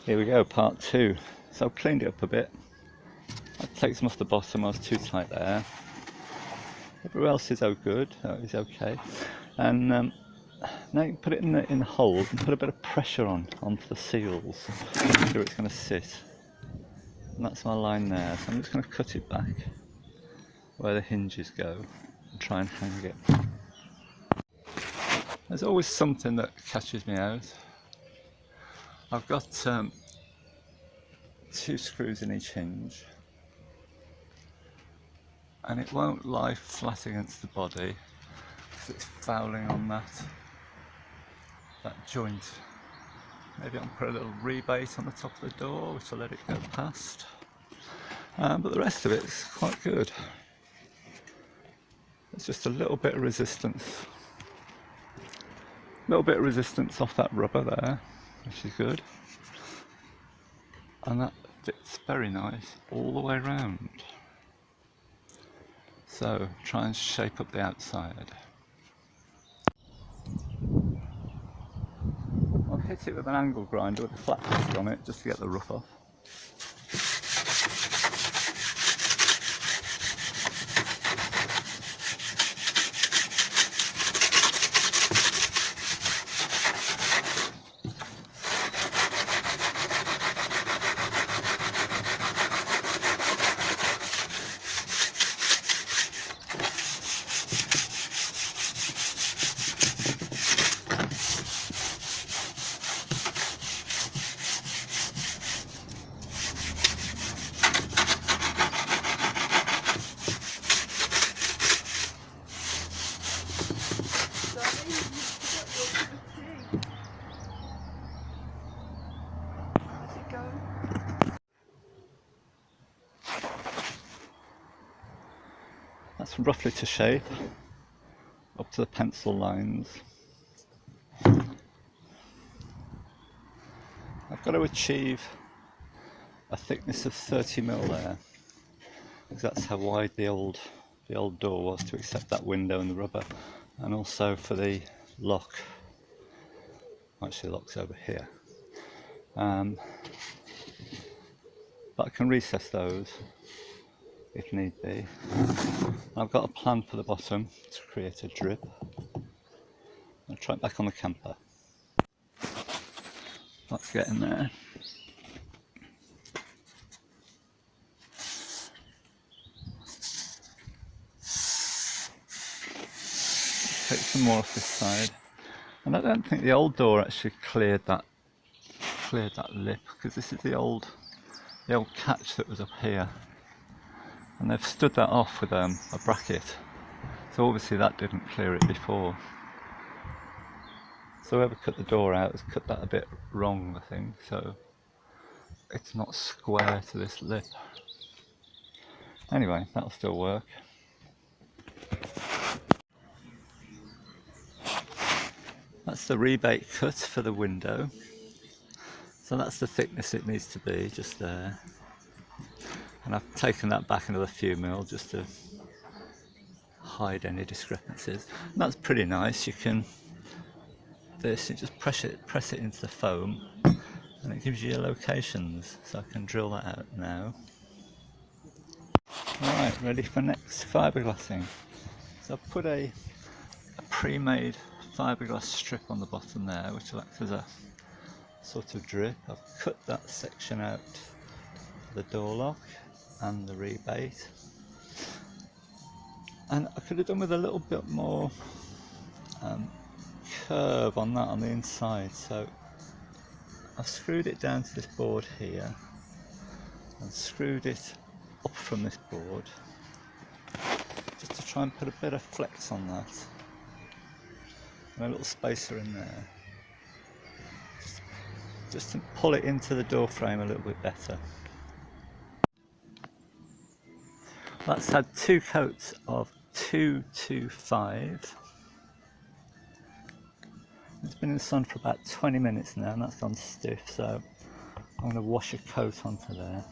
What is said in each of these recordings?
Here we go, part 2. So I've cleaned it up a bit. I've taken some off the bottom, I was too tight there. Everywhere else is is okay. And now you can put it in the hole and put a bit of pressure onto the seals. See where it's going to sit. And that's my line there, so I'm just going to cut it back where the hinges go and try and hang it. There's always something that catches me out. I've got 2 screws in each hinge, and it won't lie flat against the body because it's fouling on that joint. Maybe I'll put a little rebate on the top of the door which will let it go past, but the rest of it's quite good. It's just a little bit of resistance. Off that rubber there, which is good. And that fits very nice all the way around. So try and shape up the outside. I'll hit it with an angle grinder with a flat disc on it just to get the rough off. That's roughly to shape, up to the pencil lines. I've got to achieve a thickness of 30mm there, because that's how wide the old door was to accept that window and the rubber, and also for the lock. Actually, the lock's over here. But I can recess those if need be. I've got a plan for the bottom to create a drip. I'll try it back on the camper. Let's get in there. Take some more off this side. And I don't think the old door actually cleared that lip, because this is the old catch that was up here. And they've stood that off with a bracket, so obviously that didn't clear it before. So whoever cut the door out has cut that a bit wrong, I think, so it's not square to this lip. Anyway, that'll still work. That's the rebate cut for the window, so that's the thickness it needs to be, just there. And I've taken that back another few mil just to hide any discrepancies. And that's pretty nice. You can just press it into the foam, and it gives you your locations. So I can drill that out now. Alright, ready for next fiberglassing. So I've put a pre-made fiberglass strip on the bottom there, which will act as a sort of drip. I've cut that section out for the door lock and the rebate, and I could have done with a little bit more curve on that on the inside, so I've screwed it down to this board here and screwed it up from this board just to try and put a bit of flex on that, and a little spacer in there just to pull it into the door frame a little bit better. That's had 2 coats of 225. It's been in the sun for about 20 minutes now, and that's gone stiff, so I'm going to wash a coat onto there.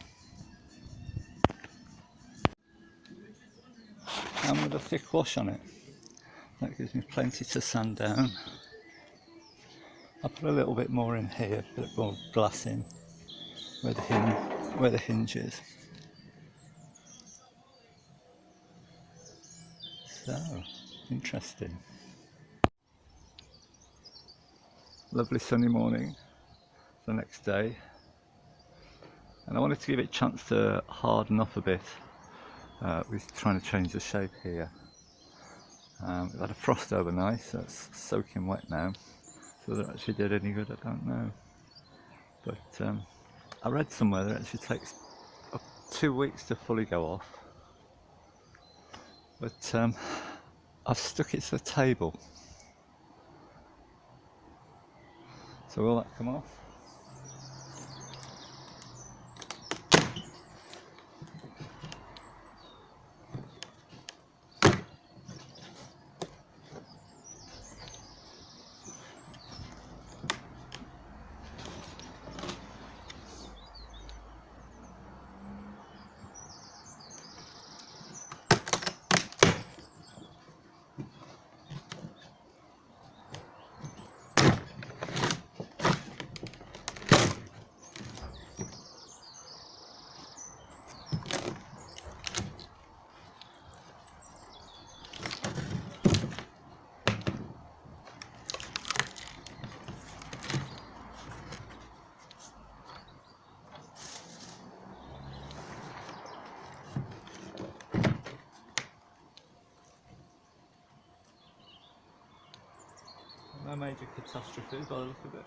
And with a thick wash on it, that gives me plenty to sand down. I'll put a little bit more in here, a bit more glass in. where the hinge is. So interesting. Lovely sunny morning the next day, and I wanted to give it a chance to harden up a bit. We're trying to change the shape here. We've had a frost overnight, so it's soaking wet now. So whether it actually did any good, I don't know. But I read somewhere that it actually takes 2 weeks to fully go off. But I've stuck it to the table. So will that come off? No major catastrophe by the look of it.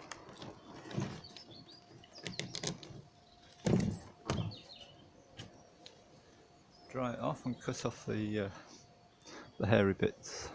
Dry it off and cut off the hairy bits.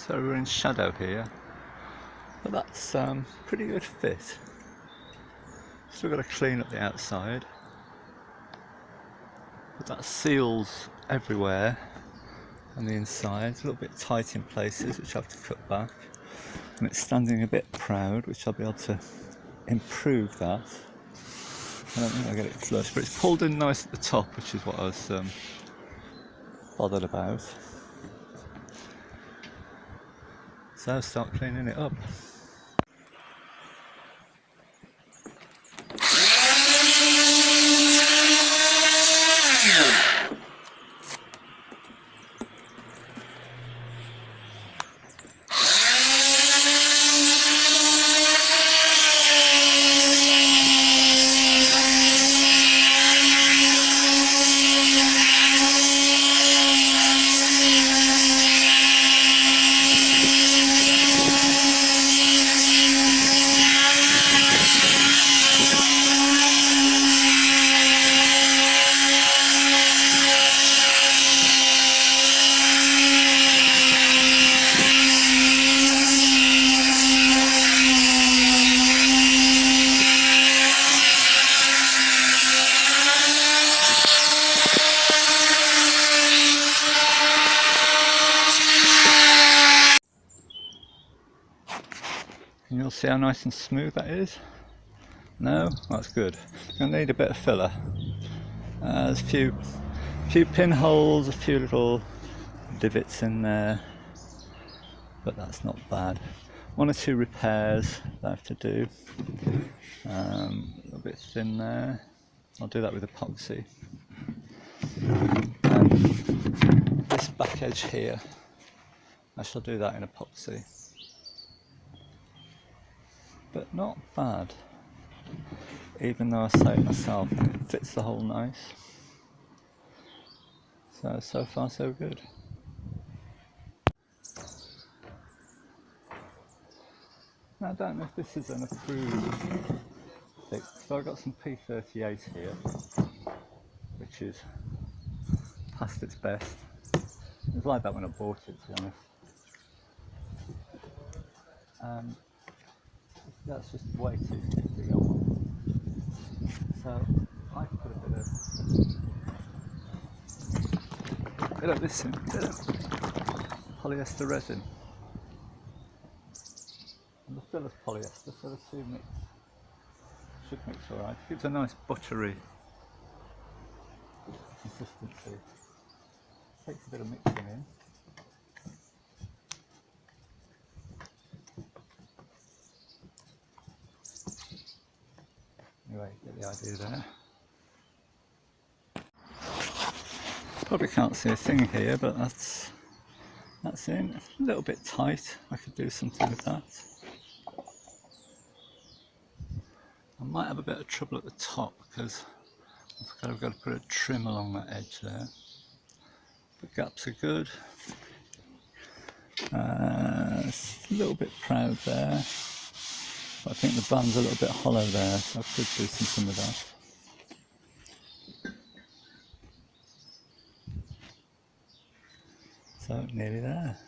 So we're in shadow here, but that's pretty good fit. Still got to clean up the outside, but that seals everywhere on the inside. It's a little bit tight in places, which I have to cut back, and it's standing a bit proud, which I'll be able to improve that. I don't think I'll get it flush, but it's pulled in nice at the top, which is what I was bothered about. So I'll start cleaning it up. You'll see how nice and smooth that is. No? That's good. Gonna need a bit of filler. There's a few pinholes, a few little divots in there, but that's not bad. 1 or 2 repairs that I have to do. A little bit thin there. I'll do that with epoxy. And this back edge here, I shall do that in epoxy. But not bad, even though I say it myself, it fits the hole nice. So far so good. Now I don't know if this is an approved fix, so I've got some P38 here, which is past its best. It was like that when I bought it, to be honest. That's just way too thick to go on. So I put a bit of this in, bit of polyester resin. And the filler's polyester, so the two should mix alright. It gives a nice buttery consistency. Takes a bit of mixing in. Anyway, get the idea there. Probably can't see a thing here, but that's in. It's a little bit tight. I could do something with that. I might have a bit of trouble at the top because I've got to put a trim along that edge there. The gaps are good. It's a little bit proud there. But I think the band's a little bit hollow there, so I could do something with that. So nearly there.